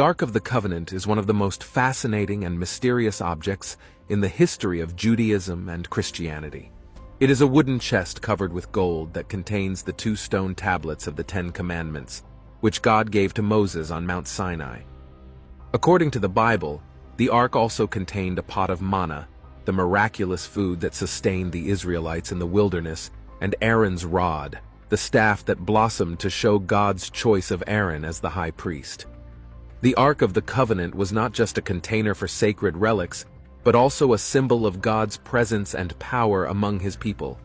The Ark of the Covenant is one of the most fascinating and mysterious objects in the history of Judaism and Christianity. It is a wooden chest covered with gold that contains the 2 stone tablets of the 10 Commandments, which God gave to Moses on Mount Sinai. According to the Bible, the Ark also contained a pot of manna, the miraculous food that sustained the Israelites in the wilderness, and Aaron's rod, the staff that blossomed to show God's choice of Aaron as the high priest. The Ark of the Covenant was not just a container for sacred relics, but also a symbol of God's presence and power among his people.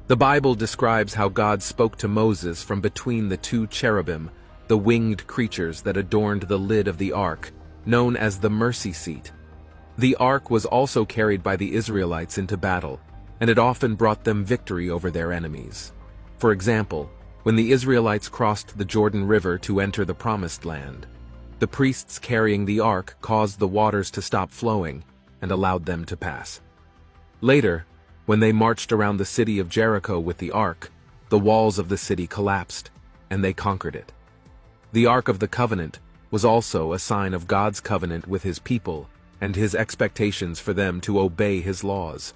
The Bible describes how God spoke to Moses from between the 2 cherubim, the winged creatures that adorned the lid of the Ark, known as the mercy seat. The Ark was also carried by the Israelites into battle, and it often brought them victory over their enemies. For example, when the Israelites crossed the Jordan River to enter the Promised Land, the priests carrying the Ark caused the waters to stop flowing and allowed them to pass. Later, when they marched around the city of Jericho with the Ark, the walls of the city collapsed, and they conquered it. The Ark of the Covenant was also a sign of God's covenant with his people and his expectations for them to obey his laws.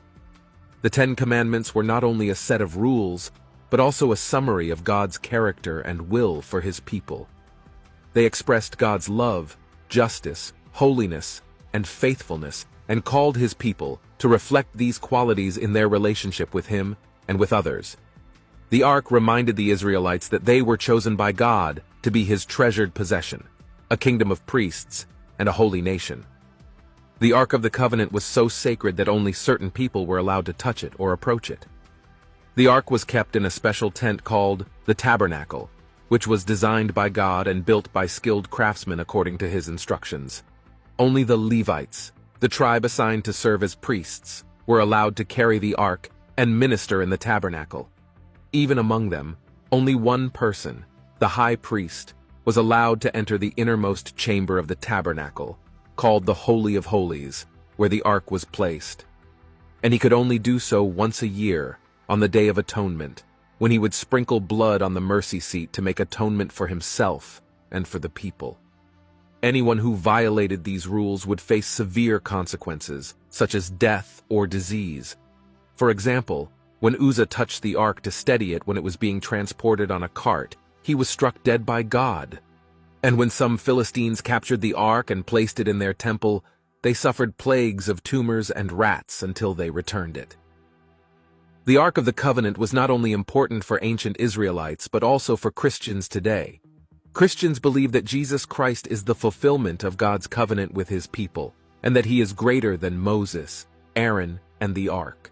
The 10 Commandments were not only a set of rules, but also a summary of God's character and will for his people. They expressed God's love, justice, holiness, and faithfulness, and called his people to reflect these qualities in their relationship with him and with others. The Ark reminded the Israelites that they were chosen by God to be his treasured possession, a kingdom of priests, and a holy nation. The Ark of the Covenant was so sacred that only certain people were allowed to touch it or approach it. The Ark was kept in a special tent called the Tabernacle, which was designed by God and built by skilled craftsmen according to his instructions. Only the Levites, the tribe assigned to serve as priests, were allowed to carry the Ark and minister in the tabernacle. Even among them, only one person, the high priest, was allowed to enter the innermost chamber of the tabernacle, called the Holy of Holies, where the Ark was placed. And he could only do so once a year, on the Day of Atonement, when he would sprinkle blood on the mercy seat to make atonement for himself and for the people. Anyone who violated these rules would face severe consequences, such as death or disease. For example, when Uzzah touched the Ark to steady it when it was being transported on a cart, he was struck dead by God. And when some Philistines captured the Ark and placed it in their temple, they suffered plagues of tumors and rats until they returned it. The Ark of the Covenant was not only important for ancient Israelites but also for Christians today. Christians believe that Jesus Christ is the fulfillment of God's covenant with his people, and that he is greater than Moses, Aaron, and the Ark.